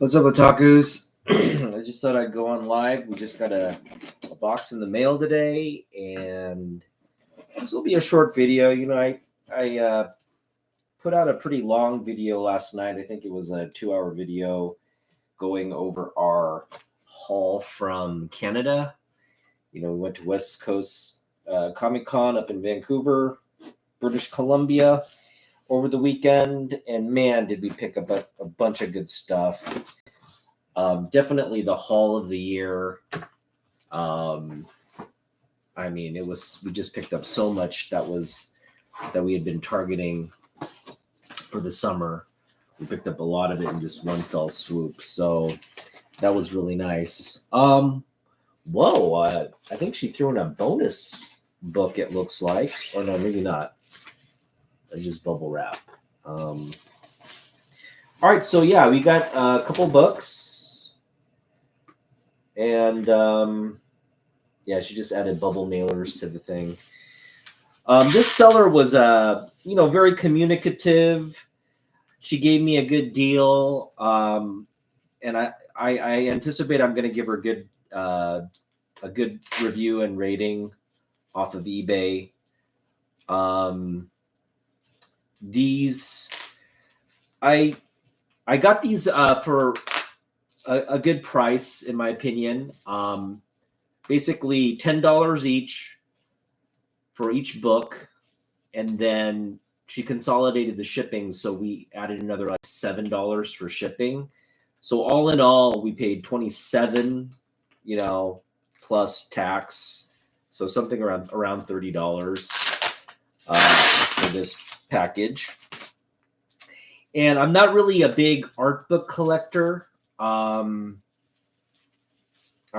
What's up, otakus? I just thought I'd go on live. We just got a box in the mail today, and this will be a short video. I put out a pretty long video last night. I think it was a 2-hour video going over our haul from Canada. We went to West Coast Comic Con up in Vancouver, British Columbia, over the weekend, and man, did we pick up a bunch of good stuff. Definitely the haul of the year. We just picked up so much that we had been targeting for the summer. We picked up a lot of it in just one fell swoop, so that was really nice. Whoa, I think she threw in a bonus book, it looks like. Or no, maybe not. It's just bubble wrap. All right, so yeah, we got a couple books. And she just added bubble mailers to the thing. This seller was very communicative. She gave me a good deal. And I anticipate I'm going to give her a good review and rating off of eBay. I got these for a good price, in my opinion. Basically $10 each for each book, and then she consolidated the shipping, so we added another like $7 for shipping. So all in all, we paid $27, plus tax, so something around $30 for this package. And I'm not really a big art book collector. I'm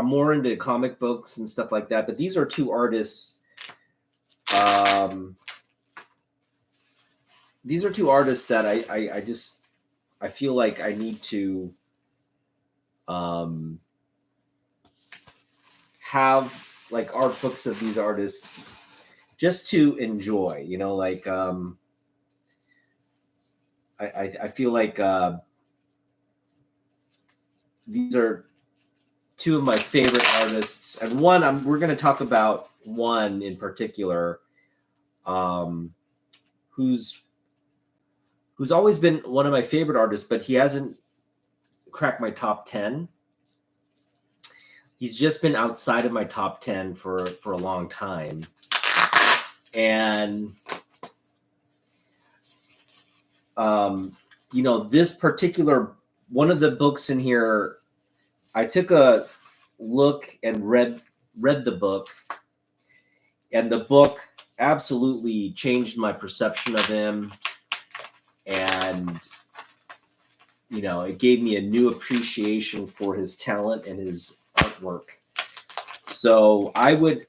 more into comic books and stuff like that, but these are two artists. These are two artists that I feel like I need to have like art books of these artists just to enjoy, I feel like these are two of my favorite artists, and we're going to talk about one in particular, who's always been one of my favorite artists, but he hasn't cracked my top 10. He's just been outside of my top 10 for a long time. And this particular one of the books in here, I took a look and read the book, and the book absolutely changed my perception of him, and it gave me a new appreciation for his talent and his artwork. So I would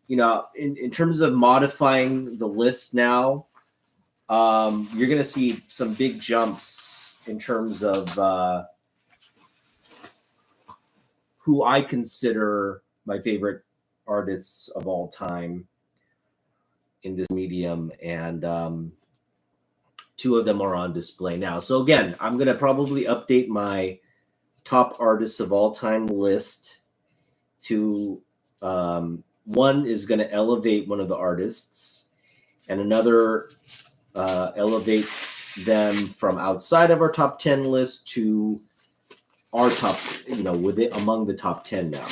in terms of modifying the list now, you're going to see some big jumps in terms of who I consider my favorite artists of all time in this medium. And two of them are on display now. So again, I'm going to probably update my top artists of all time list to one is going to elevate one of the artists, and another elevate them from outside of our top 10 list to our top, among the top 10 now.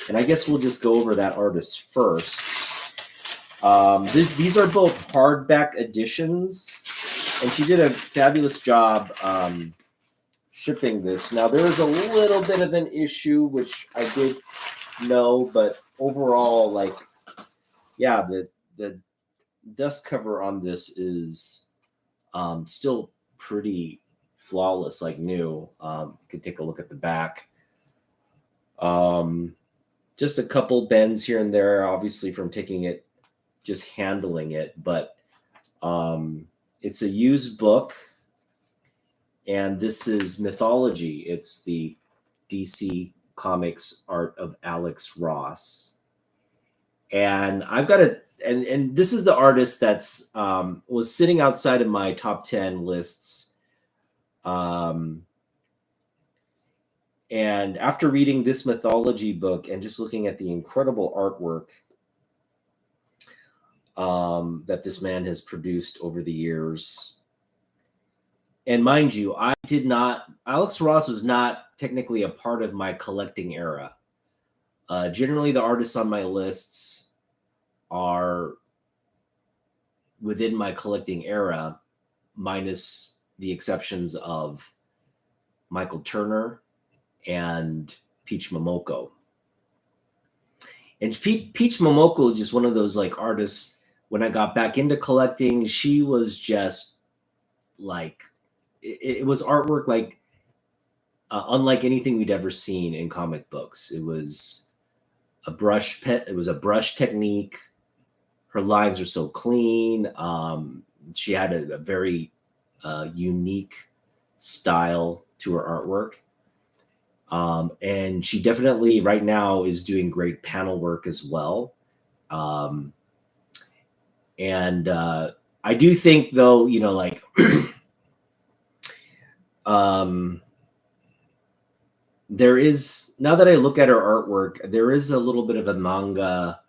And I guess we'll just go over that artist first. These are both hardback editions, and she did a fabulous job shipping this. Now, there is a little bit of an issue, which I did know, but overall, the dust cover on this is still pretty flawless, like new. You could take a look at the back. Just a couple bends here and there, obviously from just handling it, but it's a used book, and this is Mythology. It's the DC Comics art of Alex Ross. And I've got and this is the artist that's was sitting outside of my top 10 lists And after reading this mythology book and just looking at the incredible artwork that this man has produced over the years, and mind you, Alex Ross was not technically a part of my collecting era. Generally, the artists on my lists are within my collecting era, minus the exceptions of Michael Turner and Peach Momoko. And Peach Momoko is just one of those like artists. When I got back into collecting, she was just like, it was artwork like unlike anything we'd ever seen in comic books. It was a brush technique. Her lines are so clean. She had a very unique style to her artwork. And she definitely right now is doing great panel work as well. And I do think, though, you know, like there is, now that I look at her artwork, there is a little bit of a manga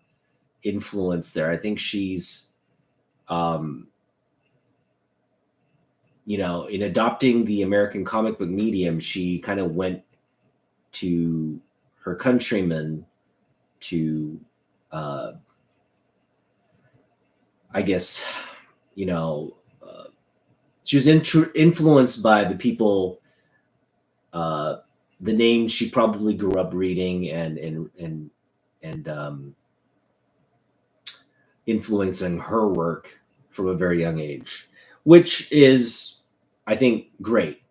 influence there. I think she's, you know, in adopting the American comic book medium, she kind of went to her countrymen to, I guess, you know, she was influenced by the people, the names she probably grew up reading and influencing her work from a very young age, which is, I think, great.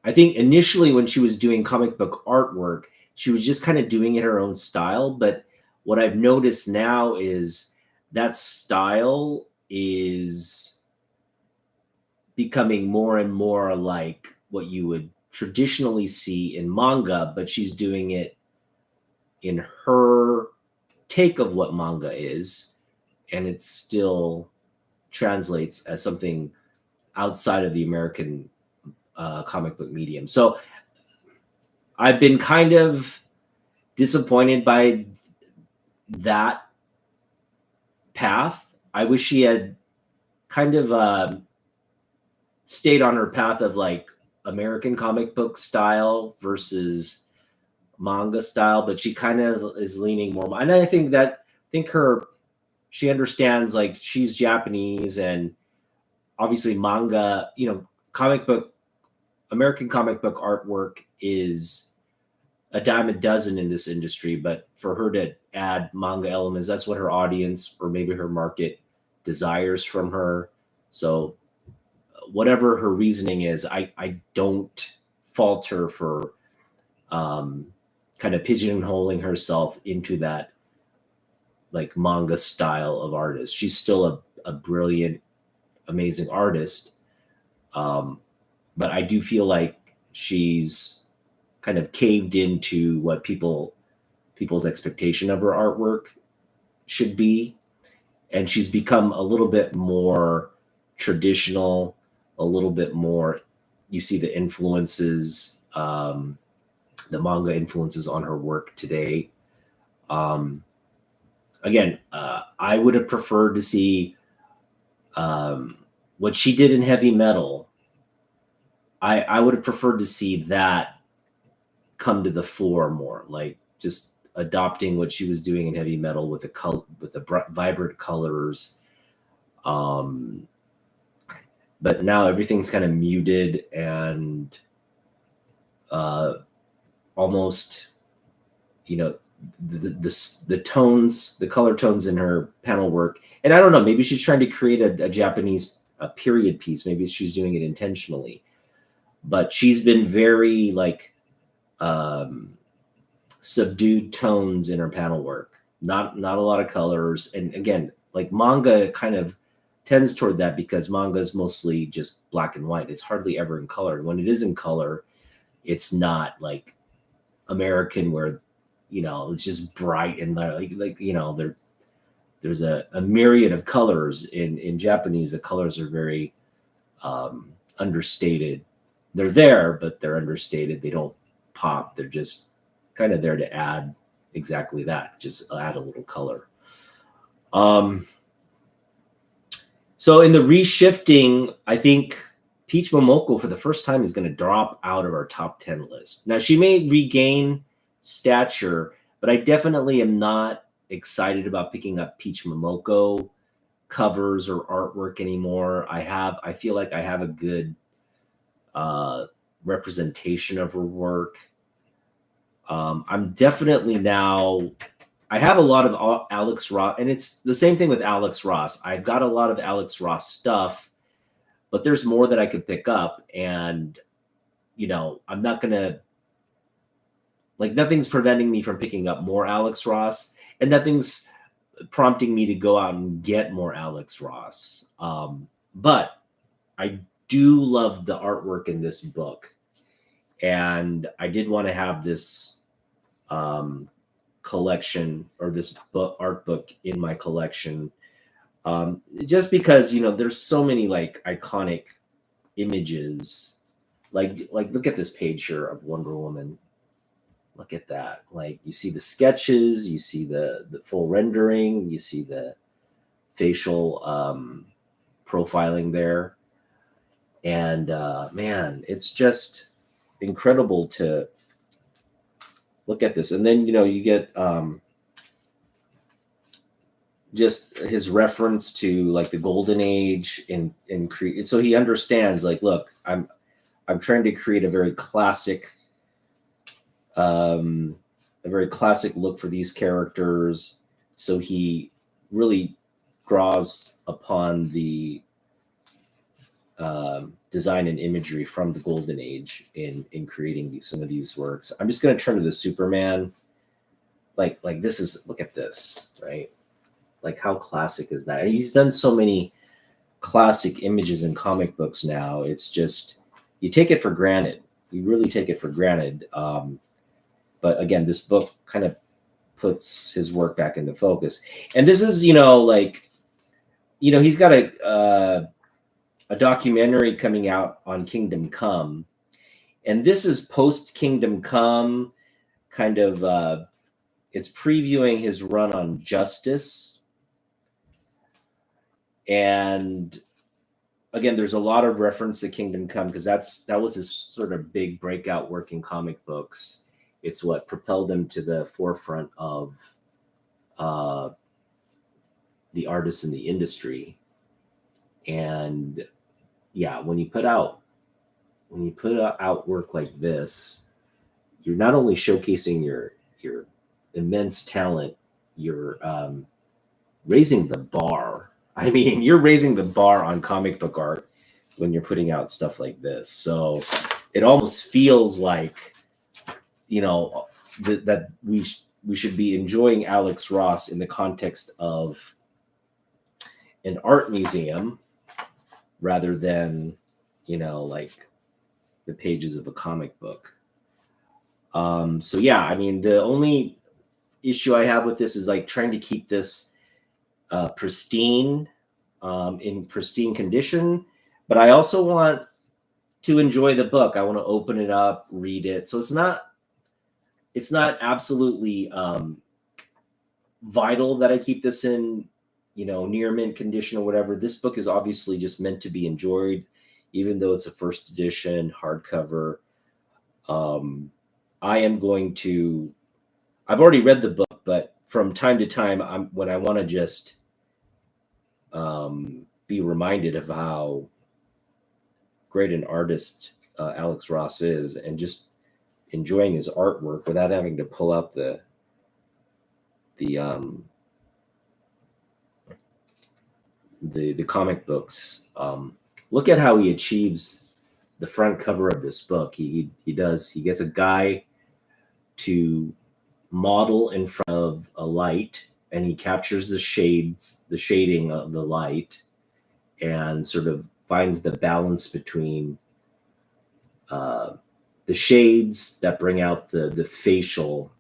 I think initially when she was doing comic book artwork, she was just kind of doing it her own style. But what I've noticed now is that style is becoming more and more like what you would traditionally see in manga, but she's doing it in her take of what manga is, and it still translates as something outside of the American comic book medium. So I've been kind of disappointed by that path. I wish she had kind of stayed on her path of like American comic book style versus manga style, but she kind of is leaning more. And I think she understands, like, she's Japanese, and obviously manga, you know, American comic book artwork is a dime a dozen in this industry, but for her to add manga elements, that's what her audience or maybe her market desires from her. So whatever her reasoning is, I don't fault her for kind of pigeonholing herself into that like manga style of artist. She's still a brilliant, amazing artist. But I do feel like she's kind of caved into what people's expectation of her artwork should be. And she's become a little bit more traditional, a little bit more, you see the influences, the manga influences on her work today. Again, I would have preferred to see what she did in Heavy Metal. I would have preferred to see that come to the fore more, like just adopting what she was doing in Heavy Metal with the vibrant colors. But now everything's kind of muted and almost, you know, the tones, the color tones in her panel work. And I don't know, maybe she's trying to create a Japanese period piece. Maybe she's doing it intentionally. But she's been very like subdued tones in her panel work. Not a lot of colors. And again, like manga kind of tends toward that because manga is mostly just black and white. It's hardly ever in color. And when it is in color, it's not like American where, you know, it's just bright and like you know, there's a myriad of colors. In Japanese, the colors are very understated. They're there, but they're understated. They don't pop. They're just kind of there to add exactly that, just add a little color. So in the reshifting, I think Peach Momoko for the first time is going to drop out of our top 10 list. Now she may regain stature, but I definitely am not excited about picking up Peach Momoko covers or artwork anymore. I feel like I have a good representation of her work. I'm definitely now, I have a lot of Alex Ross, and it's the same thing with Alex Ross. I've got a lot of Alex Ross stuff, but there's more that I could pick up. And, you know, I'm not going to, like, nothing's preventing me from picking up more Alex Ross, and nothing's prompting me to go out and get more Alex Ross. But I do love the artwork in this book. And I did want to have this collection, or this art book in my collection, just because, you know, there's so many like iconic images. Like look at this page here of Wonder Woman. Look at that. Like, you see the sketches, you see the full rendering, you see the facial profiling there. And man, it's just incredible to look at this. And then, you know, you get just his reference to like the golden age in so he understands, like, look, I'm trying to create a very classic look for these characters. So he really draws upon the design and imagery from the golden age in creating some of these works. I'm just going to turn to the Superman. Like this is, look at this, right? Like, how classic is that? And he's done so many classic images in comic books now. It's just, you take it for granted. You really take it for granted. But again, this book kind of puts his work back into focus. And this is, you know, like, you know, he's got a documentary coming out on Kingdom Come, and this is post Kingdom Come, kind of it's previewing his run on Justice. And again, there's a lot of reference to Kingdom Come, because that was his sort of big breakout work in comic books. It's what propelled him to the forefront of the artists in the industry. And yeah, when you put out work like this, you're not only showcasing your immense talent, you're raising the bar. I mean, you're raising the bar on comic book art when you're putting out stuff like this. So it almost feels like, you know, that we should be enjoying Alex Ross in the context of an art museum, rather than, you know, like the pages of a comic book. So yeah, I mean, the only issue I have with this is like trying to keep this pristine, in pristine condition, but I also want to enjoy the book. I want to open it up, read it. So it's not absolutely vital that I keep this in, you know, near mint condition or whatever. This book is obviously just meant to be enjoyed, even though it's a first edition hardcover. I've already read the book, but from time to time, when I want to just be reminded of how great an artist Alex Ross is, and just enjoying his artwork without having to pull out the comic books. Look at how he achieves the front cover of this book. He gets a guy to model in front of a light, and he captures the shading of the light, and sort of finds the balance between the shades that bring out the facial,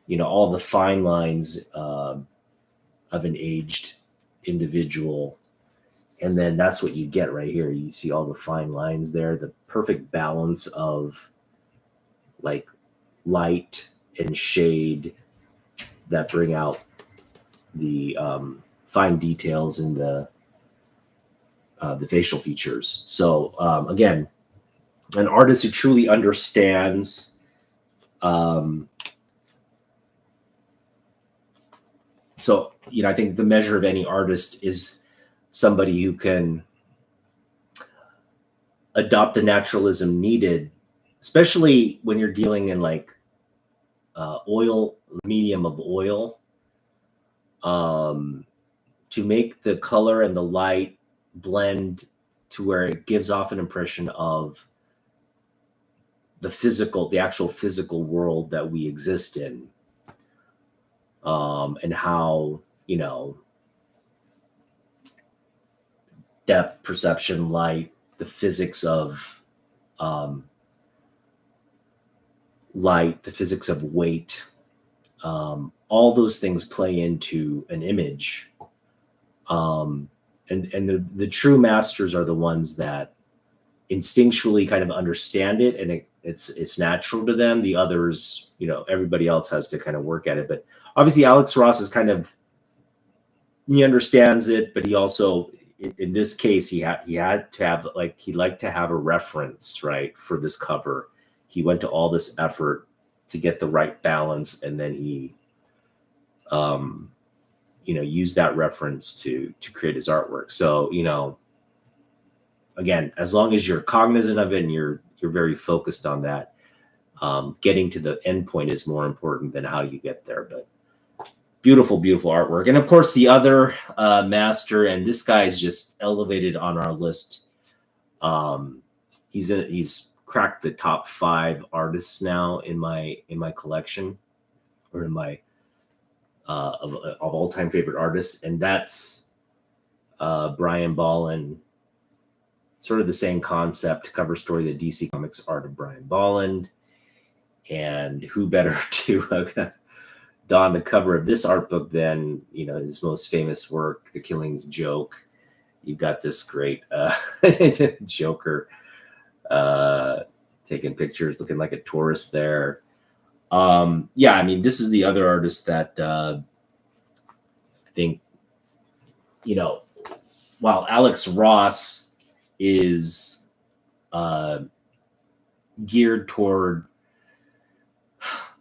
you know, all the fine lines of an aged individual. And then that's what you get right here. You see all the fine lines there, the perfect balance of like light and shade that bring out the fine details in the facial features. So again, an artist who truly understands so I think the measure of any artist is somebody who can adopt the naturalism needed, especially when you're dealing in like oil, medium of oil, to make the color and the light blend to where it gives off an impression of the actual physical world that we exist in, and how, depth, perception, light, the physics of light, the physics of weight, all those things play into an image. And the true masters are the ones that instinctually kind of understand it, and it's natural to them. The others, everybody else has to kind of work at it. But obviously Alex Ross is he understands it, but he also, in this case, he had to have, like, he liked to have a reference, right, for this cover. He went to all this effort to get the right balance, and then he used that reference to create his artwork. So, again, as long as you're cognizant of it and you're very focused on that, getting to the end point is more important than how you get there. But beautiful, beautiful artwork. And of course, the other master, and this guy is just elevated on our list. He's cracked the top 5 artists now in my collection, or in my of all-time favorite artists, and that's Brian Bolland. Sort of the same concept, cover story, the DC Comics art of Brian Bolland. And who better to don the cover of this art book than, his most famous work, The Killing Joke. You've got this great Joker taking pictures, looking like a tourist there. This is the other artist that I think, while Alex Ross is geared toward,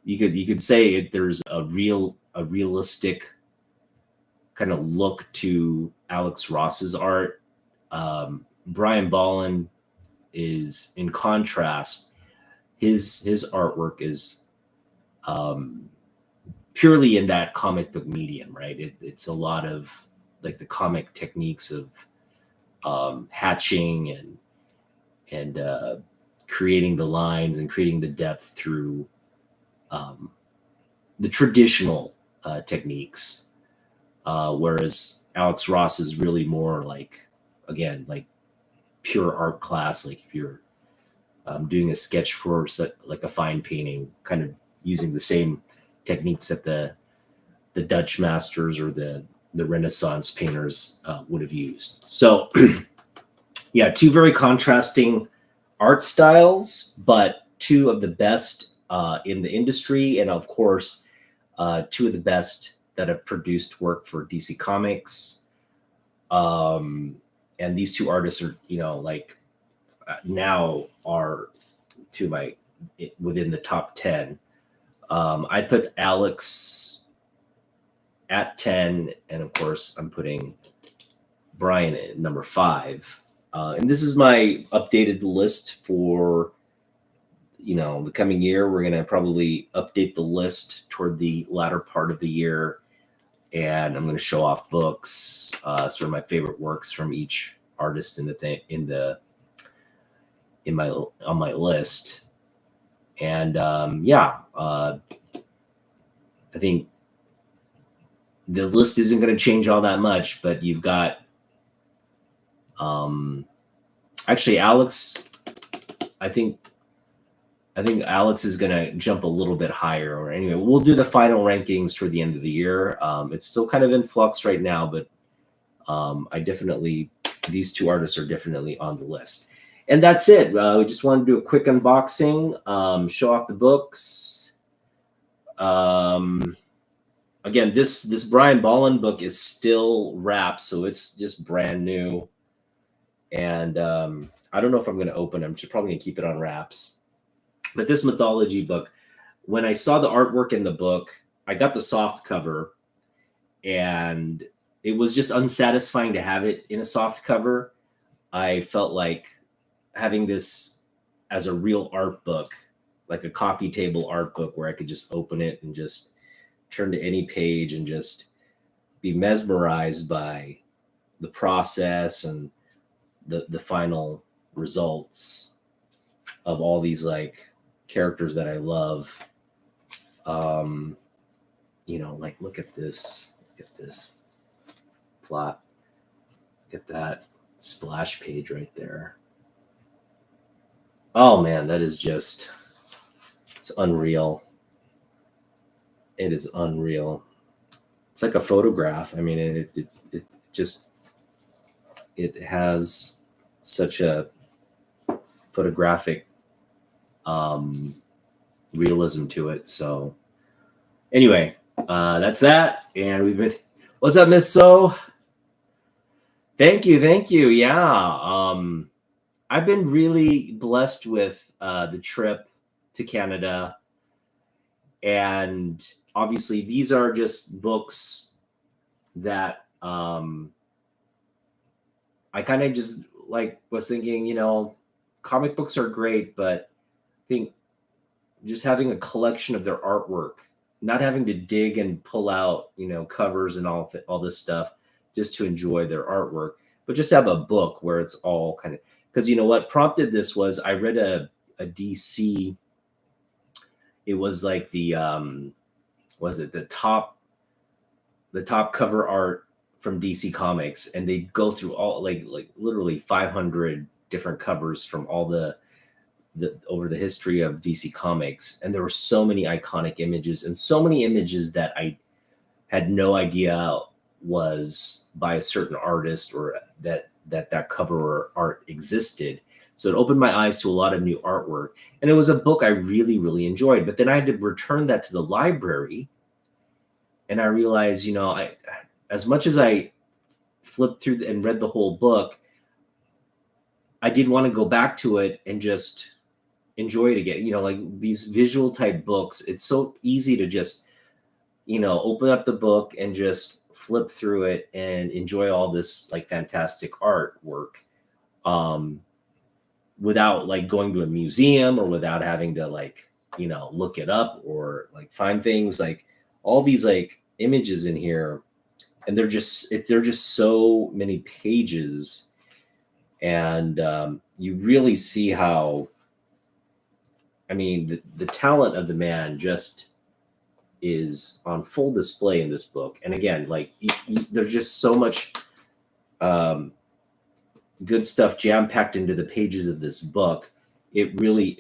you could say there's a realistic kind of look to Alex Ross's art. Brian Bolland is, in contrast, his artwork is purely in that comic book medium, right? It's a lot of like the comic techniques of hatching and creating the lines and creating the depth through the traditional techniques, whereas Alex Ross is really more like, again, like pure art class. Like if you're doing a sketch for like a fine painting, kind of using the same techniques that the Dutch masters or the Renaissance painters would have used. So yeah, 2 very contrasting art styles, but 2 of the best in the industry, and of course 2 of the best that have produced work for DC Comics. And these 2 artists are, now are 2 of my, within the top 10. I put Alex at 10, and of course I'm putting Brian at number 5. And this is my updated list for the coming year. We're going to probably update the list toward the latter part of the year, and I'm going to show off books, sort of my favorite works from each artist on my list. And I think the list isn't going to change all that much, but you've got actually Alex. I think Alex is going to jump a little bit higher. Or anyway, we'll do the final rankings toward the end of the year. It's still kind of in flux right now, but these 2 artists are definitely on the list. And that's it. We just want to do a quick unboxing, show off the books. Again, this Brian Bolland book is still wrapped, so it's just brand new. And I don't know if I'm going to open them. I'm probably going to keep it on wraps. But this mythology book, when I saw the artwork in the book, I got the soft cover, and it was just unsatisfying to have it in a soft cover. I felt like having this as a real art book, like a coffee table art book where I could just open it and just turn to any page and just be mesmerized by the process and the final results of all these like characters that I love. Like look at this plot. Look at that splash page right there. Oh man, that is just, it's unreal. It is unreal. It's like a photograph. I mean, it just, it has such a photographic realism to it. So anyway, that's that. And we've been, what's up, Miss So? Thank you. Yeah. I've been really blessed with the trip to Canada. And obviously these are just books that I kind of just like was thinking, comic books are great, but I think just having a collection of their artwork, not having to dig and pull out, covers and all this stuff just to enjoy their artwork, but just have a book where it's all kind of, because what prompted this was I read a DC. It was like the top cover art from DC Comics, and they go through all like literally 500 different covers from all the over the history of DC Comics, and there were so many iconic images and so many images that I had no idea was by a certain artist or that cover art existed. So it opened my eyes to a lot of new artwork, and it was a book I really, really enjoyed. But then I had to return that to the library, and I realized, as much as I flipped through and read the whole book, I did want to go back to it and just enjoy it again. Like these visual type books, it's so easy to just, open up the book and just flip through it and enjoy all this like fantastic artwork. Without like going to a museum or without having to like, look it up or like find things, like all these like images in here, and they're just so many pages. And you really see how, I mean, the talent of the man just is on full display in this book. And again, like there's just so much good stuff jam-packed into the pages of this book. It really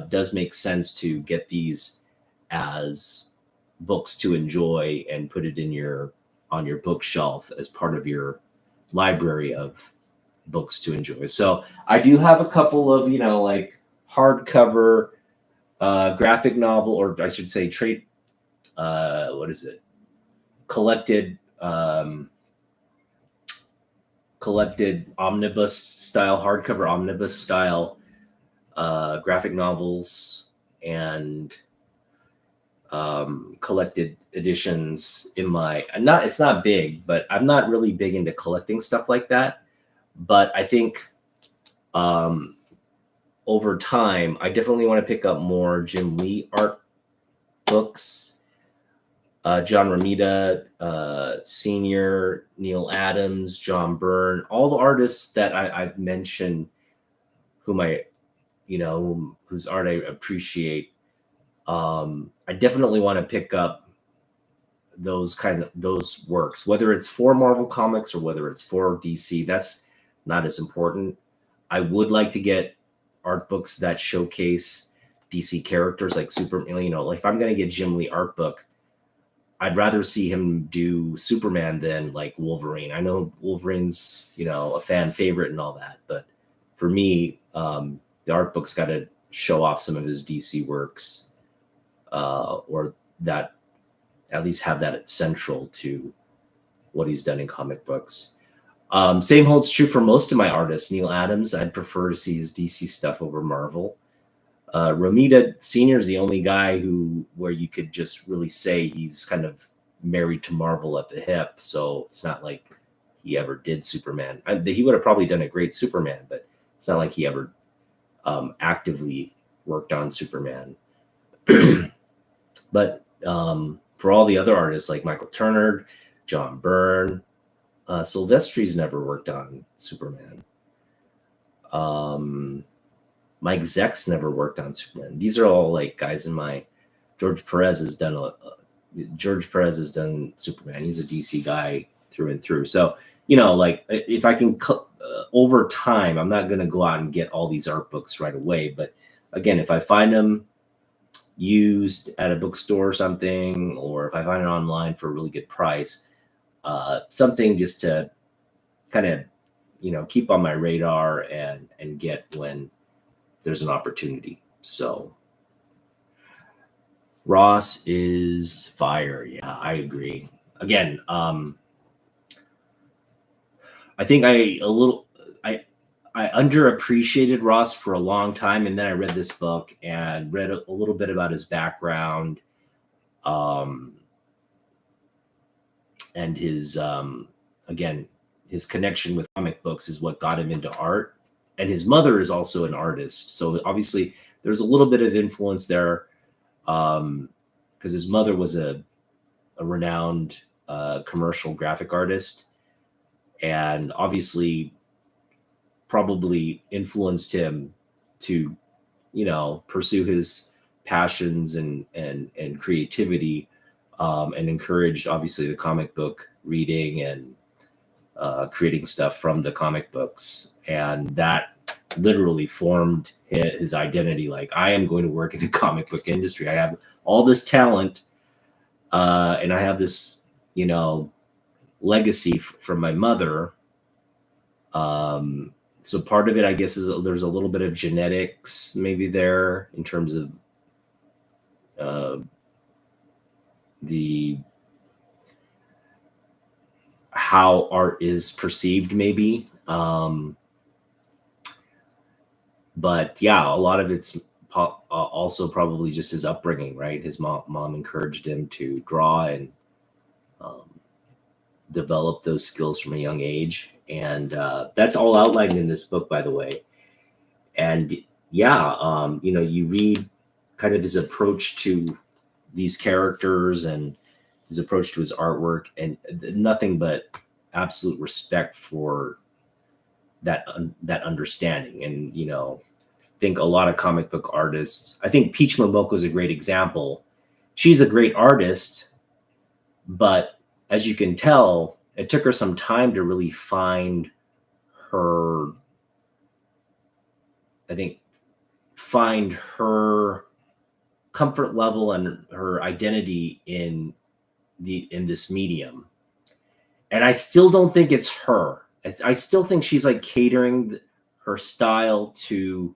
does make sense to get these as books to enjoy and put it on your bookshelf as part of your library of books to enjoy. So I do have a couple of, like hardcover graphic novel, or I should say trade, collected omnibus style, hardcover omnibus style graphic novels and collected editions in my, it's not big, but I'm not really big into collecting stuff like that. But I think over time, I definitely want to pick up more Jim Lee art books. John Romita Sr., Neil Adams, John Byrne, all the artists that I've mentioned, whose art I appreciate. I definitely want to pick up those works, whether it's for Marvel Comics or whether it's for DC. That's not as important. I would like to get art books that showcase DC characters like Superman. Like if I'm going to get Jim Lee art book, I'd rather see him do Superman than like Wolverine. I know Wolverine's, a fan favorite and all that, but for me, the art book's got to show off some of his DC works, or that at least have that central to what he's done in comic books. Same holds true for most of my artists. Neil Adams, I'd prefer to see his DC stuff over Marvel. Romita Sr. is the only guy where you could just really say he's kind of married to Marvel at the hip. So it's not like he ever did Superman. He would have probably done a great Superman, but it's not like he ever actively worked on Superman. But for all the other artists like Michael Turner, John Byrne, Silvestri's never worked on Superman. Mike Zeck's never worked on Superman. These are all like guys in my. George Perez has done Superman. He's a DC guy through and through. So like if I can over time, I'm not going to go out and get all these art books right away. But again, if I find them used at a bookstore or something, or if I find it online for a really good price, something just to kind of keep on my radar and get when there's an opportunity. So Ross is fire. Yeah, I agree. Again, I think I underappreciated Ross for a long time, and then I read this book and read a little bit about his background, and his again, his connection with comic books is what got him into art. And his mother is also an artist, so obviously there's a little bit of influence there, because his mother was a renowned commercial graphic artist, and obviously probably influenced him to pursue his passions and creativity, and encouraged obviously the comic book reading and creating stuff from the comic books. And that literally formed his identity. Like, I am going to work in the comic book industry. I have all this talent, and I have this legacy from my mother. So part of it, I guess, is there's a little bit of genetics maybe there in terms of the how art is perceived, maybe. But yeah, a lot of it's also probably just his upbringing, right? His mom encouraged him to draw and develop those skills from a young age. And that's all outlined in this book, by the way. And yeah, you read kind of his approach to these characters and his approach to his artwork, and nothing but absolute respect for that understanding. And I think a lot of comic book artists, I think Peach Momoko is a great example. She's a great artist, but as you can tell, it took her some time to really find her comfort level and her identity in this medium. And I still don't think it's her. I still think she's like catering her style to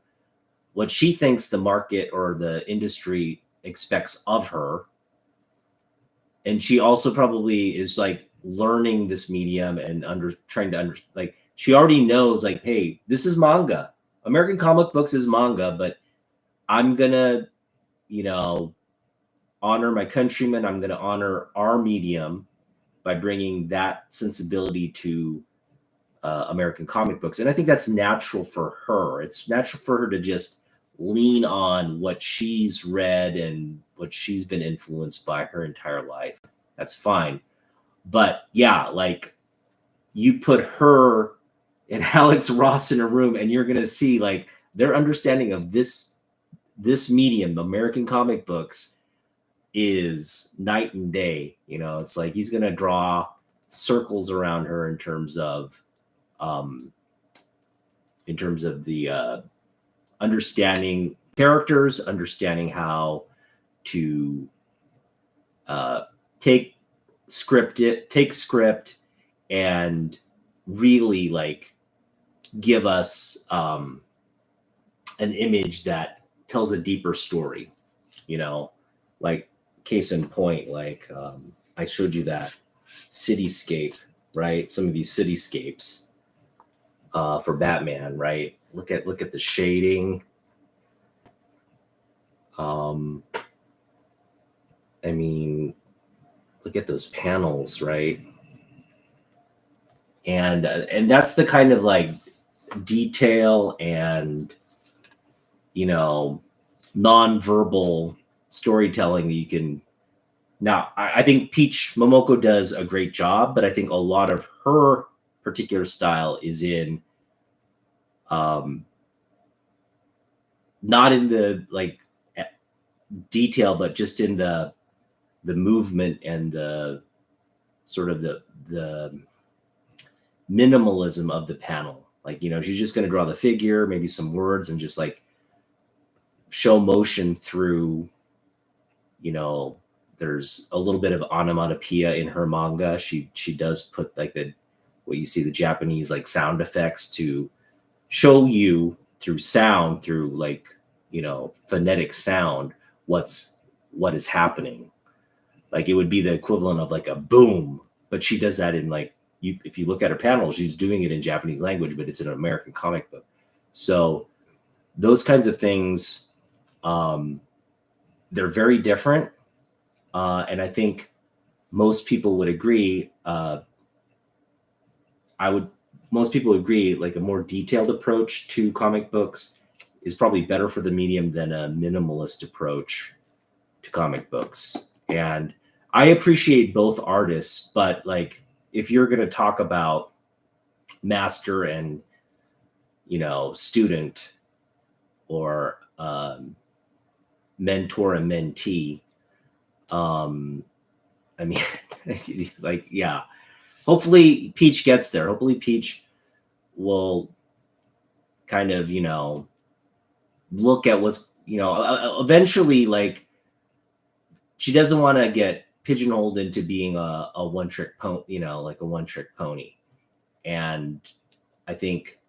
what she thinks the market or the industry expects of her. And she also probably is like learning this medium and she already knows, like, hey, this is manga. American comic books is manga, but I'm gonna, honor my countrymen. I'm gonna honor our medium by bringing that sensibility to American comic books. And I think that's natural for her. It's natural for her to just lean on what she's read and what she's been influenced by her entire life. That's fine. But yeah, like, you put her and Alex Ross in a room and you're going to see like their understanding of this medium, the American comic books, is night and day. It's like he's going to draw circles around her in terms of the understanding characters, understanding how to take script and really like give us an image that tells a deeper story, you know, like case in point, like I showed you that cityscape, right? Some of these cityscapes for Batman, right? Look at the shading. I mean, look at those panels, right? And that's the kind of like detail and, you know, nonverbal storytelling that you can. Now, I think Peach Momoko does a great job, but I think a lot of her particular style is in, not in the like detail, but just in the movement and the sort of the minimalism of the panel. Like, you know, she's just going to draw the figure, maybe some words, and just like show motion through, you know, there's a little bit of onomatopoeia in her manga. She does put like what you see, the Japanese like sound effects to show you through sound, through like, you know, phonetic sound, what is happening. Like it would be the equivalent of like a boom, but she does that in like, if you look at her panel, she's doing it in Japanese language, but it's an American comic book. So those kinds of things, they're very different. And I think most people would agree. Most people agree like a more detailed approach to comic books is probably better for the medium than a minimalist approach to comic books. And I appreciate both artists, but like if you're going to talk about master and, you know, student, or mentor and mentee, I mean, like, yeah, hopefully Peach gets there. Hopefully Peach will kind of, you know, look at what's, you know, eventually, like, she doesn't want to get pigeonholed into being a one-trick pony, you know, like a one-trick pony. And I think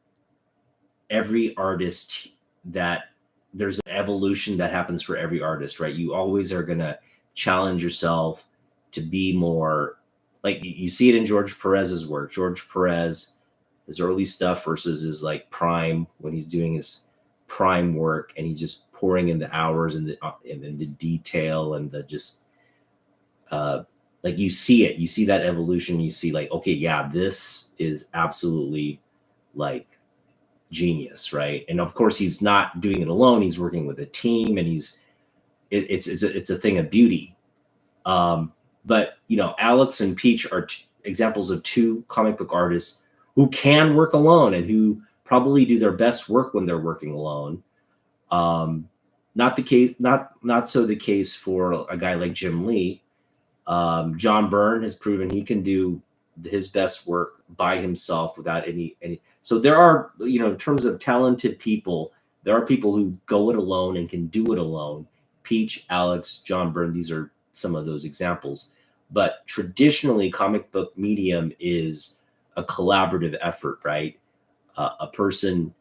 every artist, that there's an evolution that happens for every artist, right? You always are going to challenge yourself to be more like, you see it in George Perez's work. George Perez, his early stuff versus his like prime, when he's doing his prime work, and he's just pouring in the hours and the detail and the just like you see that evolution. You see like, okay, yeah, this is absolutely like genius, right? And of course he's not doing it alone, he's working with a team, and it's a thing of beauty. But you know, Alex and Peach are examples of two comic book artists who can work alone and who probably do their best work when they're working alone. Not so the case for a guy like Jim Lee. John Byrne has proven he can do his best work by himself without any. So there are, you know, in terms of talented people, there are people who go it alone and can do it alone. Peach, Alex, John Byrne, these are some of those examples. But traditionally, comic book medium is a collaborative effort, right? A person,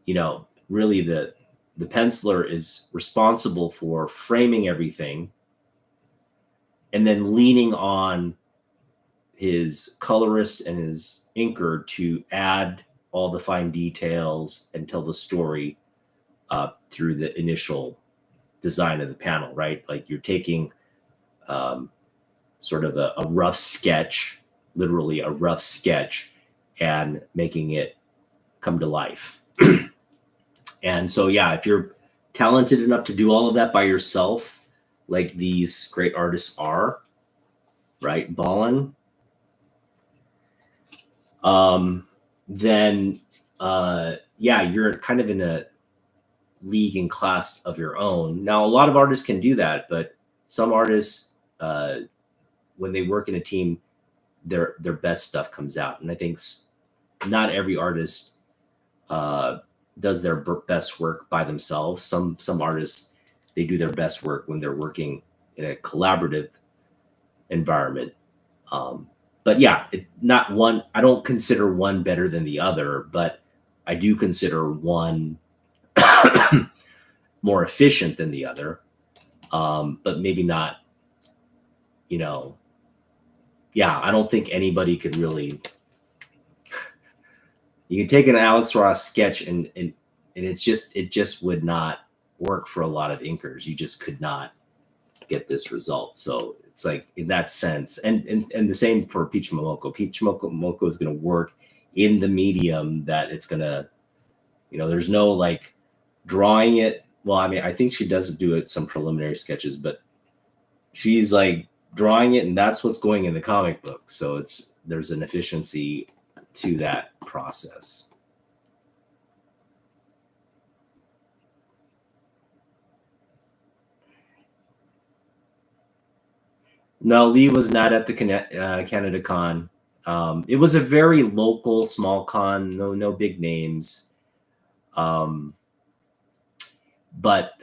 you know, really the penciler is responsible for framing everything, and then leaning on his colorist and his inker to add all the fine details and tell the story through the initial design of the panel, right? Like you're taking sort of a rough sketch, literally a rough sketch, and making it come to life. And so, yeah, if you're talented enough to do all of that by yourself, like these great artists are, right, Ballin, then yeah, you're kind of in a league and class of your own. Now, a lot of artists can do that, but some artists, when they work in a team, their best stuff comes out. And I think not every artist does their best work by themselves. Some artists, they do their best work when they're working in a collaborative environment. but yeah, not one. I don't consider one better than the other, but I do consider one more efficient than the other. But maybe not, you know, yeah, I don't think anybody could really. You can take an Alex Ross sketch and it just would not work for a lot of inkers. You just could not get this result. So it's like in that sense, and the same for Peach Momoko. Peach Momoko is going to work in the medium that it's going to, there's no like drawing it. Well, I mean, I think she does do it some preliminary sketches, but she's like drawing it, and that's what's going in the comic book. So there's an efficiency to that process. No, Lee was not at the Canada Con. It was a very local, small con. No big names. But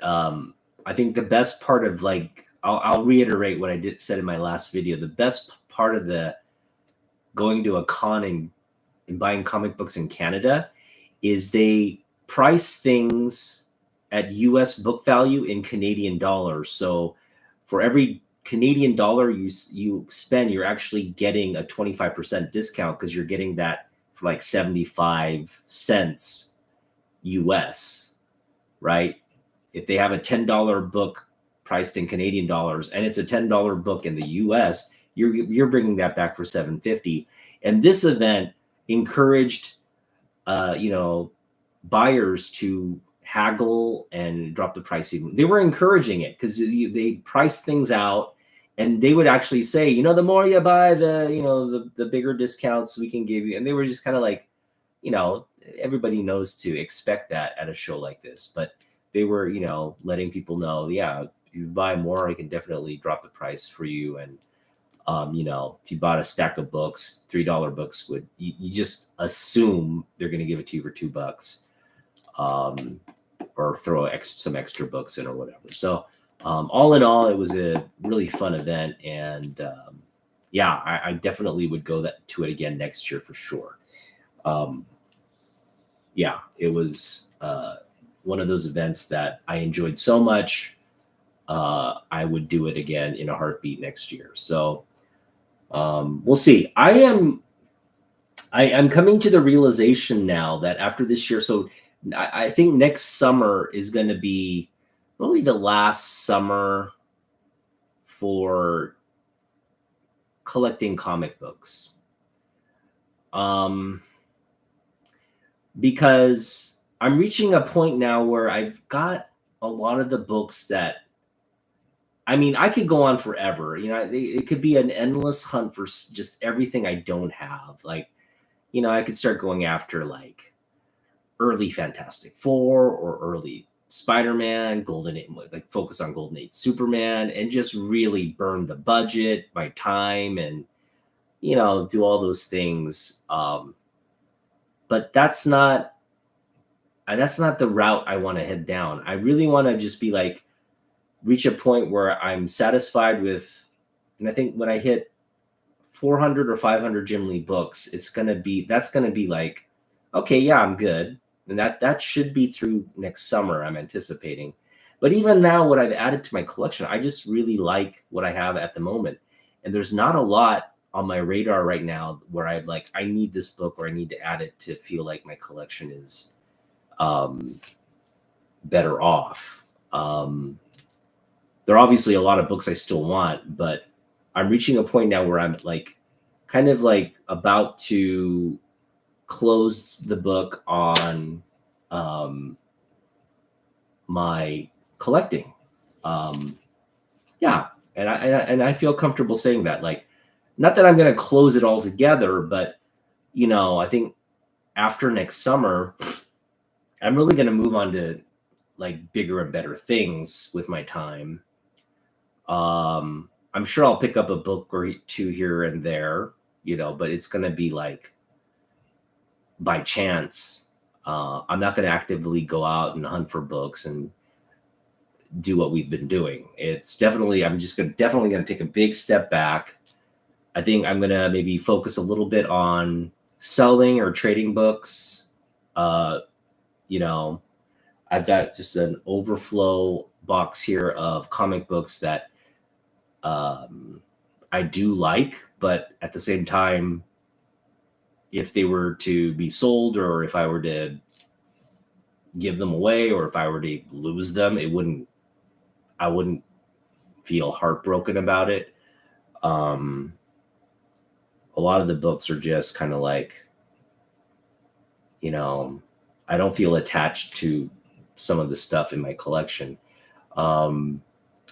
I think the best part of like, I'll reiterate what I said in my last video. The best part of the going to a con and buying comic books in Canada is they price things at US book value in Canadian dollars. So for every Canadian dollar you spend, you're actually getting a 25% discount because you're getting that for like 75 cents US, right? If they have a $10 book priced in Canadian dollars and it's a $10 book in the US, you're bringing that back for $7.50. And this event encouraged, buyers to haggle and drop the price even. They were encouraging it because they priced things out, and they would actually say, the more you buy, the bigger discounts we can give you. And they were just kind of like, everybody knows to expect that at a show like this, but they were, letting people know, yeah, if you buy more, I can definitely drop the price for you. And if you bought a stack of books, $3 books you just assume they're going to give it to you for $2, or throw some extra books in or whatever. So all in all, it was a really fun event, and I definitely would go to it again next year for sure. It was one of those events that I enjoyed so much. I would do it again in a heartbeat next year. So we'll see. I am coming to the realization now that after this year, so I think next summer is going to be really the last summer for collecting comic books. Because I'm reaching a point now where I've got a lot of the books that, I mean, I could go on forever. It could be an endless hunt for just everything I don't have. Like, I could start going after like early Fantastic Four or early Spider-Man, Golden Age, like focus on Golden Age Superman, and just really burn the budget, my time, and do all those things. But that's not the route I want to head down. I really want to just be like, reach a point where I'm satisfied with, and I think when I hit 400 or 500 Jim Lee books, that's going to be like, okay, yeah, I'm good. And that should be through next summer, I'm anticipating. But even now, what I've added to my collection, I just really like what I have at the moment. And there's not a lot on my radar right now where I need this book or I need to add it to feel like my collection is better off. There are obviously a lot of books I still want, but I'm reaching a point now where I'm like, kind of like about to close the book on my collecting. And I feel comfortable saying that. Like, not that I'm going to close it all together, but I think after next summer, I'm really going to move on to like bigger and better things with my time. I'm sure I'll pick up a book or two here and there, but it's going to be like by chance. I'm not going to actively go out and hunt for books and do what we've been doing. It's definitely, I'm just definitely going to take a big step back, I think I'm gonna maybe focus a little bit on selling or trading books. Uh, you know, I've got just an overflow box here of comic books that I do like, but at the same time, if they were to be sold or if I were to give them away or if I were to lose them, I wouldn't feel heartbroken about it. Um, a lot of the books are just kind of like, I don't feel attached to some of the stuff in my collection. Um,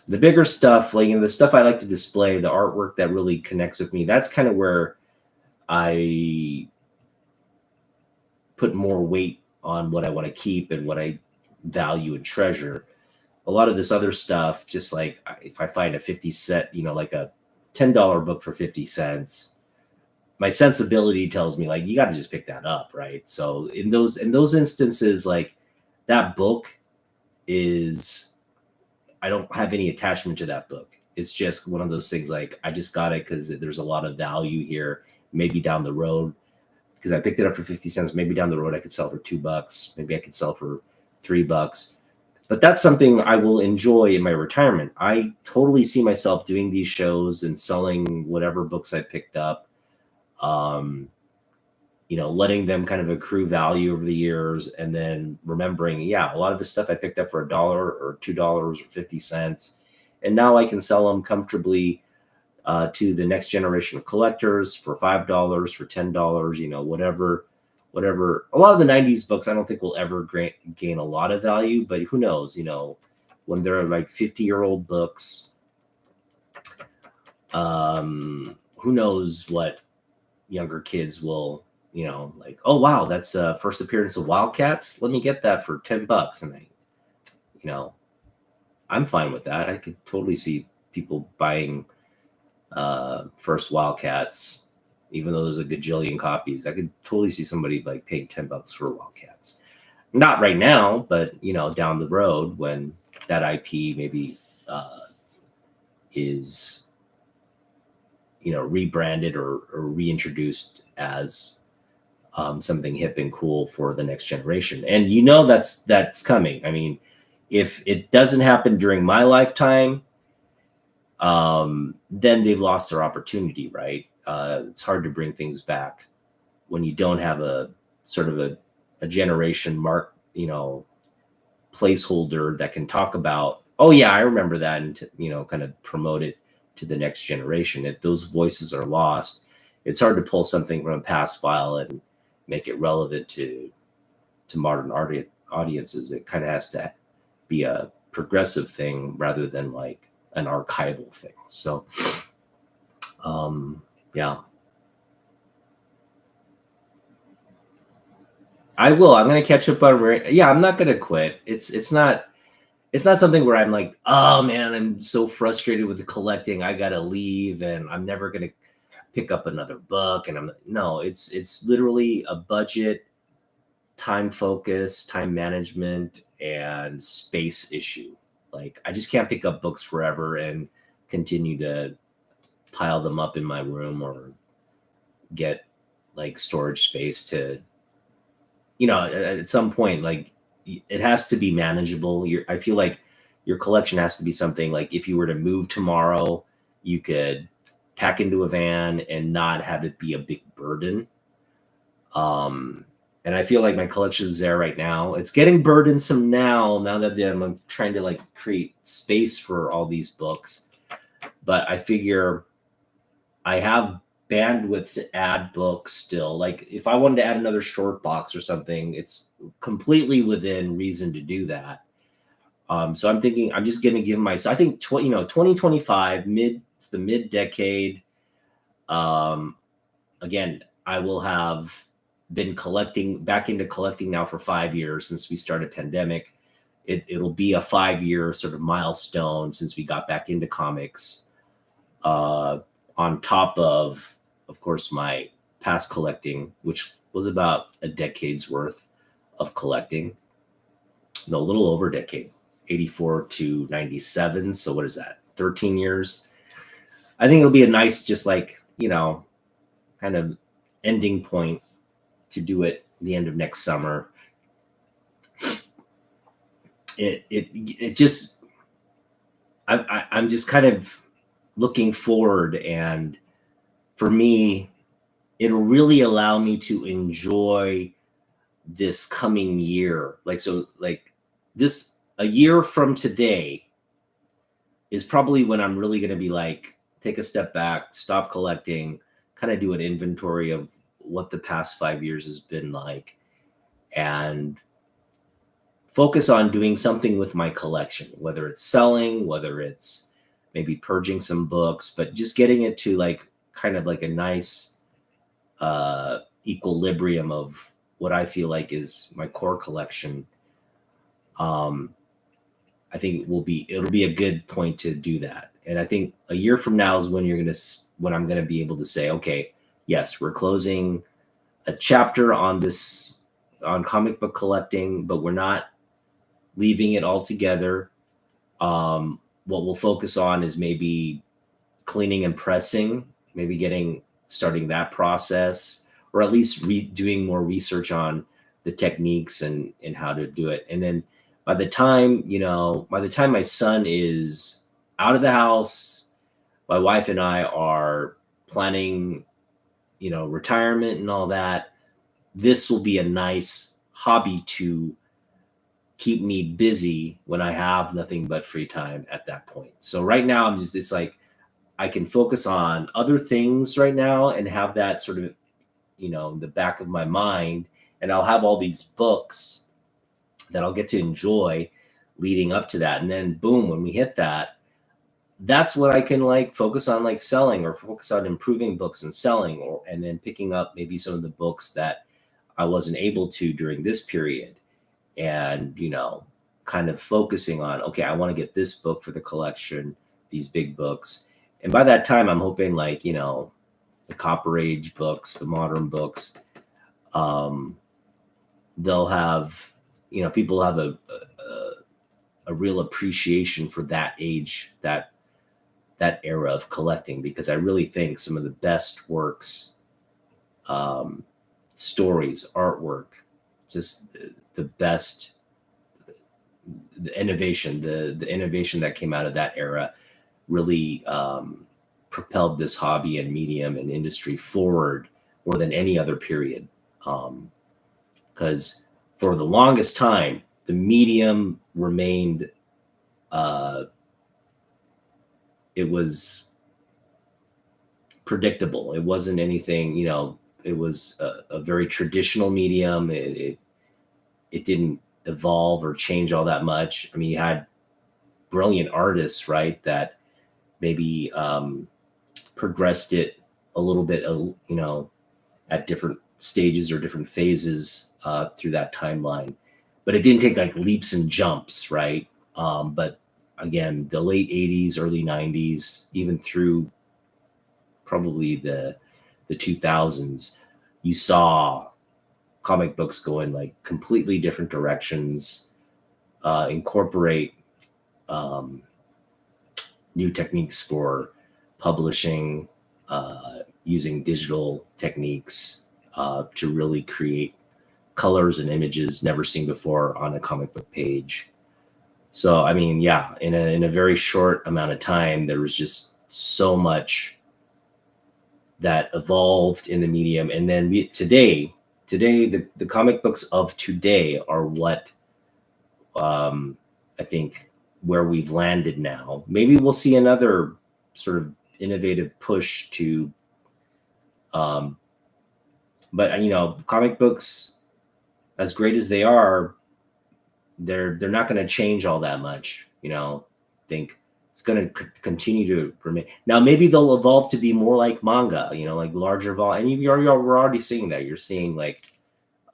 the bigger stuff, like the stuff I like to display, the artwork that really connects with me, that's kind of where I put more weight on what I want to keep and what I value and treasure. A lot of this other stuff, just like if I find a 50 cent, like a $10 book for 50 cents, my sensibility tells me like you got to just pick that up, right? So in those instances, like that book is, I don't have any attachment to that book. It's just one of those things like I just got it because there's a lot of value here. Maybe down the road, because I picked it up for 50 cents, maybe down the road I could sell for $2. Maybe I could sell for $3. But that's something I will enjoy in my retirement. I totally see myself doing these shows and selling whatever books I picked up. Letting them kind of accrue value over the years, and then remembering, yeah, a lot of the stuff I picked up for $1 or $2 or 50 cents, and now I can sell them comfortably to the next generation of collectors for $5, for $10, whatever. A lot of the 90s books, I don't think will ever gain a lot of value, but who knows, when they're like 50-year-old books, who knows what younger kids will, like, oh wow, that's first appearance of Wildcats. Let me get that for $10. And I'm fine with that. I could totally see people buying first Wildcats, even though there's a gajillion copies. I could totally see somebody like paying $10 for Wildcats. Not right now, but down the road when that IP maybe is rebranded or reintroduced as something hip and cool for the next generation. And that's coming. I mean, if it doesn't happen during my lifetime, then they've lost their opportunity, right? It's hard to bring things back when you don't have a sort of a generation mark, placeholder that can talk about, oh yeah, I remember that, and kind of promote it to the next generation. If those voices are lost, it's hard to pull something from a past file and make it relevant to modern audiences. It kind of has to be a progressive thing rather than like an archival thing. So, yeah, I will. I'm gonna catch up on. Yeah, I'm not gonna quit. It's not something where I'm like, oh man, I'm so frustrated with the collecting. I gotta leave, and I'm never gonna pick up another book. And it's literally a budget, time focus, time management, and space issue. Like I just can't pick up books forever and continue to pile them up in my room or get like storage space to, at some point, like it has to be manageable. I feel like your collection has to be something like if you were to move tomorrow, you could pack into a van and not have it be a big burden. And I feel like my collection is there right now. It's getting burdensome now that I'm trying to like create space for all these books. But I figure I have bandwidth to add books still. Like if I wanted to add another short box or something, it's completely within reason to do that. So I'm thinking I'm just going to give myself, I think, 2025, it's the mid decade. Again, I will have been back into collecting now for 5 years since we started pandemic. It'll be a 5-year sort of milestone since we got back into comics. On top of course, my past collecting, which was about a decade's worth of collecting. No, a little over a decade, 84 to 97. So what is that? 13 years. I think it'll be a nice, just like, kind of ending point to do it the end of next summer. It just I'm just kind of looking forward, and for me, it'll really allow me to enjoy this coming year. Like this a year from today is probably when I'm really going to be like, take a step back, stop collecting, kind of do an inventory of what the past 5 years has been like, and focus on doing something with my collection, whether it's selling, whether it's maybe purging some books, but just getting it to like kind of like a nice equilibrium of what I feel like is my core collection. I think it'll be a good point to do that. And I think a year from now is when I'm going to be able to say, okay, yes, we're closing a chapter on comic book collecting, but we're not leaving it all together. What we'll focus on is maybe cleaning and pressing, maybe starting that process, or at least doing more research on the techniques and how to do it. And then by the time my son is out of the house, my wife and I are planning, retirement and all that, this will be a nice hobby to keep me busy when I have nothing but free time at that point. So right now it's like I can focus on other things right now and have that sort of, in the back of my mind, and I'll have all these books that I'll get to enjoy leading up to that. And then boom, when we hit that, that's what I can like focus on, like selling, or focus on improving books and selling, and then picking up maybe some of the books that I wasn't able to during this period. And, kind of focusing on, okay, I want to get this book for the collection, these big books. And by that time, I'm hoping like, the Copper Age books, the modern books, they'll have, people have a real appreciation for that age, that era of collecting, because I really think some of the best works, stories, artwork, just the best, the innovation that came out of that era really propelled this hobby and medium and industry forward more than any other period. Because for the longest time, the medium remained, it was predictable. It wasn't anything, it was a very traditional medium. It didn't evolve or change all that much. I mean, you had brilliant artists, right, that maybe progressed it a little bit, at different stages or different phases through that timeline. But it didn't take like leaps and jumps, right? But again, the late 80s, early 90s, even through probably the 2000s, you saw comic books go in like completely different directions, incorporate new techniques for publishing, using digital techniques to really create colors and images never seen before on a comic book page. So, I mean, yeah, in a very short amount of time, there was just so much that evolved in the medium. And then today, the comic books of today are what I think where we've landed now. Maybe we'll see another sort of innovative push to, but comic books, as great as they are, they're not going to change all that much. I think it's going to continue to remain. Now, maybe they'll evolve to be more like manga, like larger volume. And we're already seeing that. You're seeing like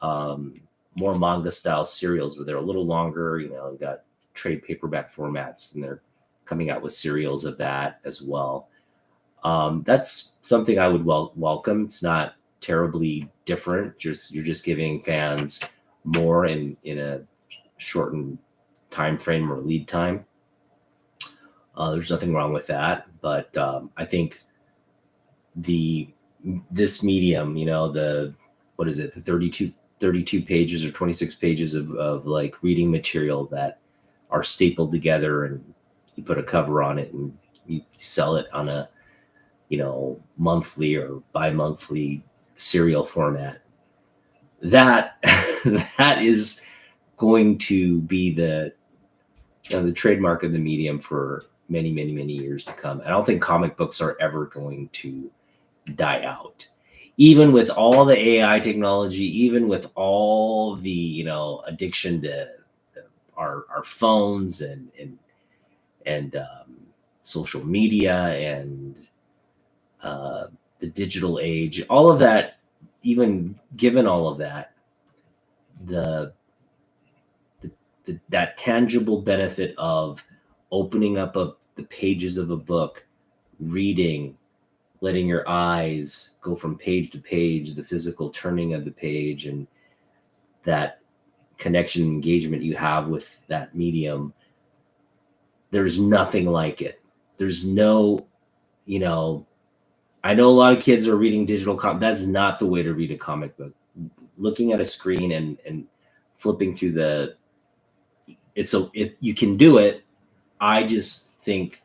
more manga style serials where they're a little longer. You've got trade paperback formats, and they're coming out with serials of that as well. That's something I would welcome. It's not terribly different. You're just giving fans more in a shortened time frame or lead time. There's nothing wrong with that, but I think the this medium, the what is it, the 32 pages or 26 pages of like reading material that are stapled together, and you put a cover on it and you sell it on a monthly or bi-monthly serial format. That that is going to be the trademark of the medium for many, many, many years to come. I don't think comic books are ever going to die out. Even with all the AI technology, even with all the addiction to our phones and social media and the digital age, all of that, even given all of that, that tangible benefit of opening up the pages of a book, reading, letting your eyes go from page to page, the physical turning of the page, and that connection and engagement you have with that medium, there's nothing like it. There's no, I know a lot of kids are reading digital comic. That's not the way to read a comic book. Looking at a screen and flipping through you can do it. I just think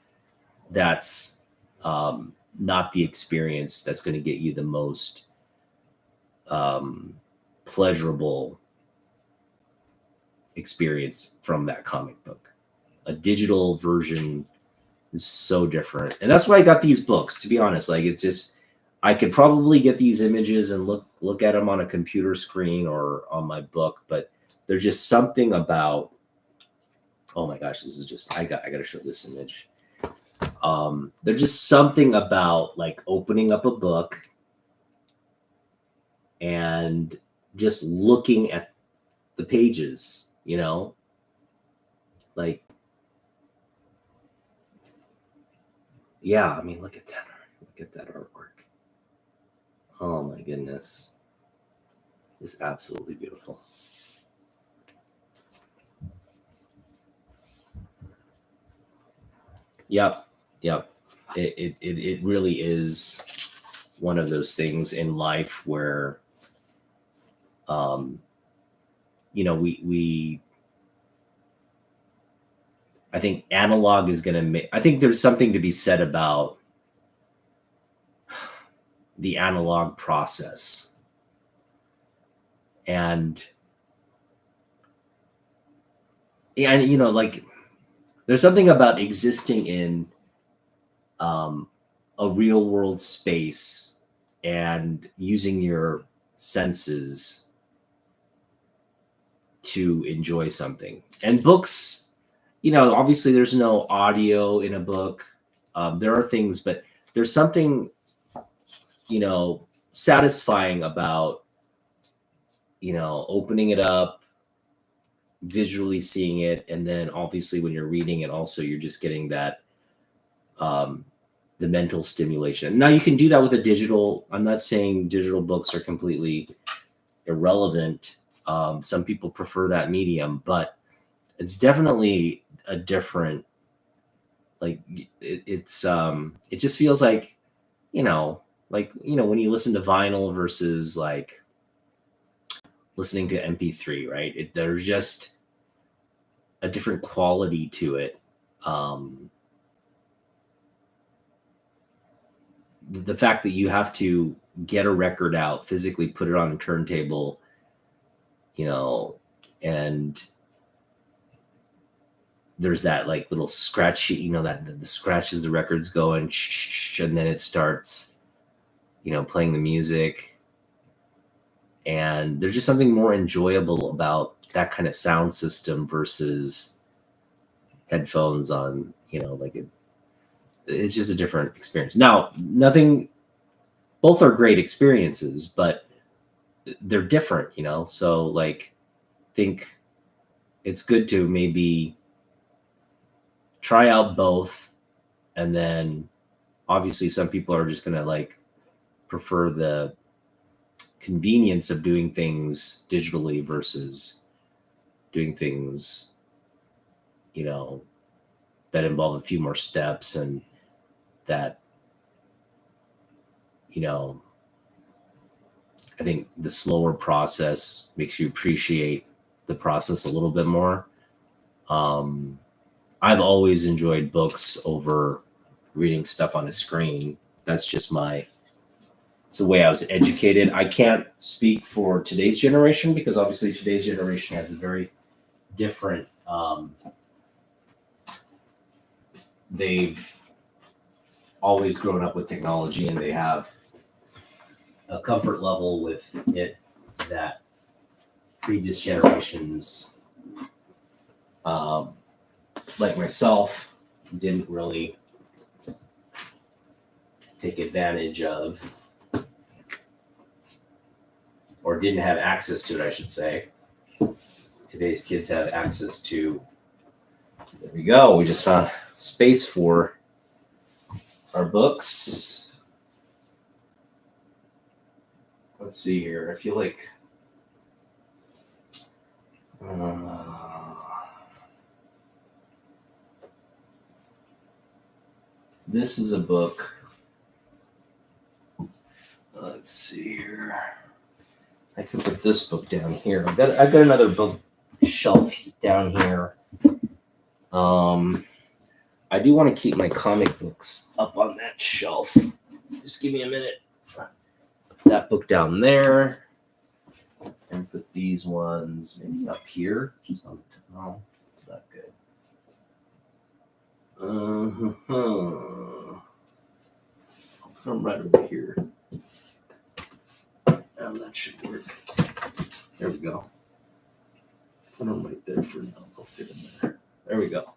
that's not the experience that's going to get you the most pleasurable experience from that comic book. A digital version is so different, and that's why I got these books. To be honest, like it's just, I could probably get these images and look at them on a computer screen or on my book, but there's just something about, oh my gosh, this is just, I got to show this image. There's just something about like opening up a book and just looking at the pages, like, yeah, I mean, look at that artwork. Oh my goodness. It's absolutely beautiful. Yep. It really is one of those things in life where, we I think analog is going to make, I think there's something to be said about the analog process. And like there's something about existing in a real world space and using your senses to enjoy something. And books, obviously there's no audio in a book. There are things, but there's something, satisfying about, opening it up, visually seeing it, and then obviously when you're reading it, also you're just getting that the mental stimulation. Now you can do that with a digital. I'm not saying digital books are completely irrelevant. Some people prefer that medium, but it's definitely a different, like it just feels like, when you listen to vinyl versus like listening to MP3, right? There's just a different quality to it. The fact that you have to get a record out, physically put it on a turntable, and there's that like little scratchy, that the scratches, the record's going, and then it starts, playing the music. And there's just something more enjoyable about that kind of sound system versus headphones on, it's just a different experience. Now, both are great experiences, but they're different, so like, think it's good to maybe try out both. And then obviously some people are just going to like prefer the convenience of doing things digitally versus doing things, that involve a few more steps and that, you know, I think the slower process makes you appreciate the process a little bit more. I've always enjoyed books over reading stuff on a screen. That's just it's the way I was educated. I can't speak for today's generation because obviously today's generation has a very different, they've always grown up with technology and they have a comfort level with it that previous generations, like myself, didn't really take advantage of, or didn't have access to it, I should say. Today's kids have access to. There we go. We just found space for our books. Let's see here. I feel like this is a book. Let's see here. I can put this book down here. I've got another book shelf down here. I do want to keep my comic books up on that shelf. Just give me a minute. Put that book down there. And put these ones maybe up here. Just on the top. It's not good. I'll put them right over here. Now that should work. There we go. Put them right there for now. They'll fit in there. There we go.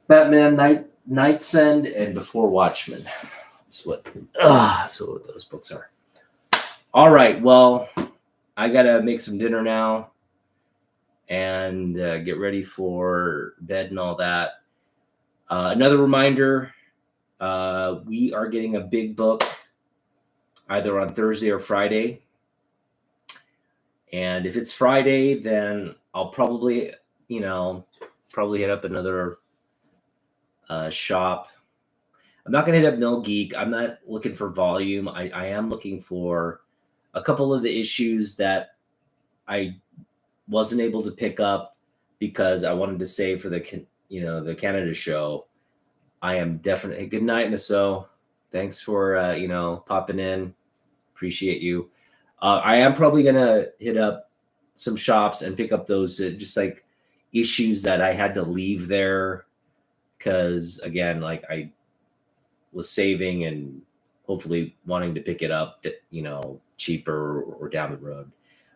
Batman, Knight's End, and Before Watchmen. That's what those books are. All right. Well, I gotta make some dinner now and get ready for bed and all that. Another reminder: we are getting a big book either on Thursday or Friday. And if it's Friday, then I'll probably hit up another shop. I'm not going to hit up Mill Geek. I'm not looking for volume. I am looking for a couple of the issues that I wasn't able to pick up because I wanted to save for the Canada show. I am definitely good night, Naso. Thanks for popping in. Appreciate you. I am probably gonna hit up some shops and pick up those just like issues that I had to leave there because again, like I was saving and hopefully wanting to pick it up, cheaper or down the road.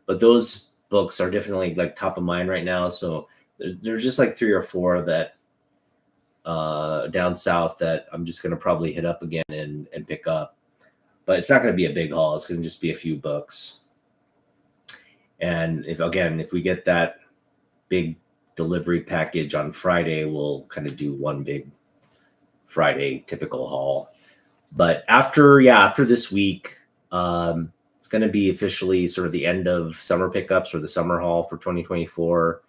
But those books are definitely like top of mind right now. So there's just like 3 or 4 that down south that I'm just gonna probably hit up again and pick up. But it's not going to be a big haul. It's going to just be a few books. And if we get that big delivery package on Friday, we'll kind of do one big Friday typical haul. But after this week, it's going to be officially sort of the end of summer pickups or the summer haul for 2024.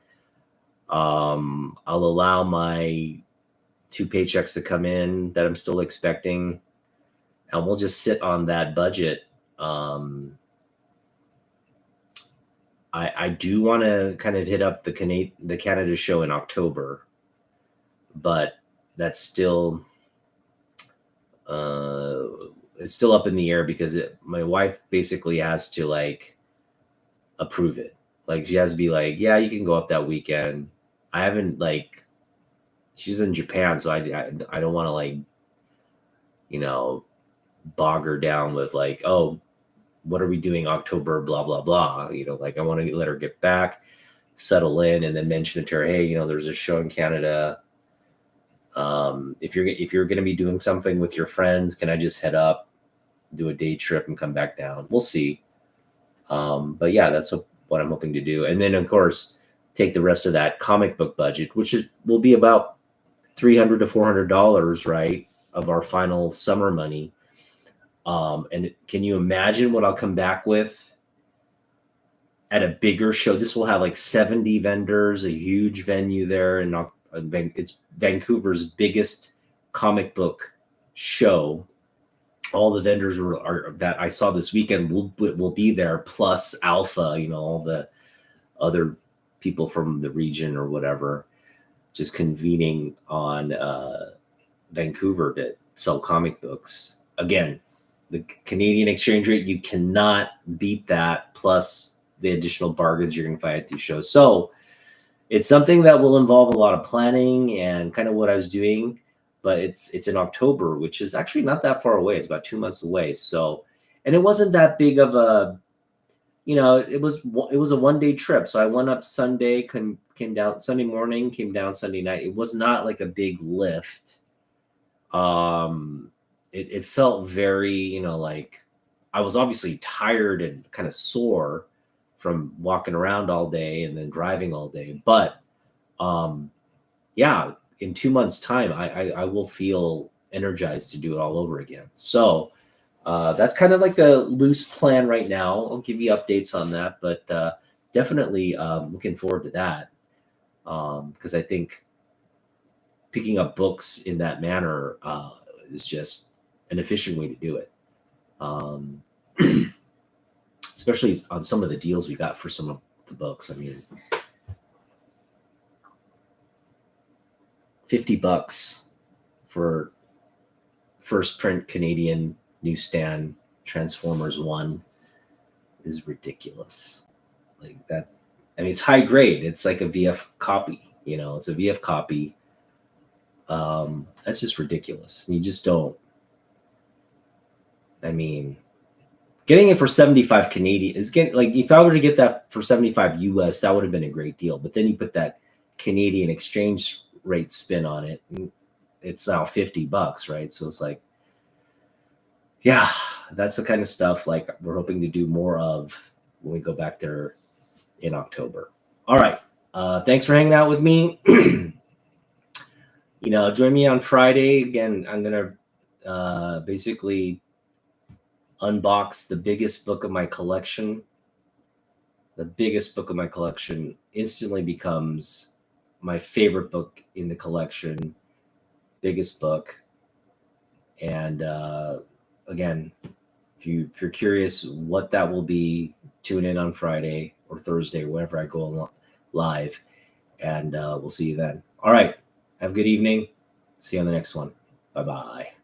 I'll allow my 2 paychecks to come in that I'm still expecting. And we'll just sit on that budget. I do want to kind of hit up the Canada show in October, but that's still it's still up in the air because my wife basically has to like approve it. Like she has to be like, yeah, you can go up that weekend. I haven't she's in Japan, so I don't want to bog her down with like, oh, what are we doing October, blah, blah, blah. I want to let her get back, settle in, and then mention it to her, hey, there's a show in Canada. If you're going to be doing something with your friends, can I just head up, do a day trip and come back down? We'll see. But yeah, that's what I'm hoping to do. And then of course, take the rest of that comic book budget, which will be about $300 to $400, right, of our final summer money. And can you imagine what I'll come back with at a bigger show? This will have like 70 vendors, a huge venue there, and it's Vancouver's biggest comic book show all the vendors that I saw this weekend will be there, plus Alpha, all the other people from the region or whatever, just convening on Vancouver to sell comic books. Again, the Canadian exchange rate, you cannot beat that, plus the additional bargains you're going to find at these shows. So it's something that will involve a lot of planning and kind of what I was doing, but it's in October, which is actually not that far away. It's about 2 months away. So, and it wasn't that big of a, it was a 1-day trip. So I went up Sunday, came down Sunday morning, came down Sunday night. It was not like a big lift. It felt very, like I was obviously tired and kind of sore from walking around all day and then driving all day. But yeah, in 2 months' time, I will feel energized to do it all over again. So that's kind of like a loose plan right now. I'll give you updates on that, but definitely looking forward to that because I think picking up books in that manner is just an efficient way to do it. Especially on some of the deals we got for some of the books. I mean, $50 for first print Canadian newsstand Transformers 1 is ridiculous. Like that. I mean, it's high grade. It's like a VF copy, it's a VF copy. That's just ridiculous. You just don't. I mean, getting it for 75 Canadian is getting like if I were to get that for 75 US, that would have been a great deal. But then you put that Canadian exchange rate spin on it, and it's now $50, right? So it's like, yeah, that's the kind of stuff like we're hoping to do more of when we go back there in October. All right. Thanks for hanging out with me. Join me on Friday. Again, I'm going to basically unbox the biggest book of my collection. The biggest book of my collection instantly becomes my favorite book in the collection, biggest book. And again, if you're curious what that will be, tune in on Friday or Thursday, whenever I go live, and we'll see you then. All right. Have a good evening. See you on the next one. Bye-bye.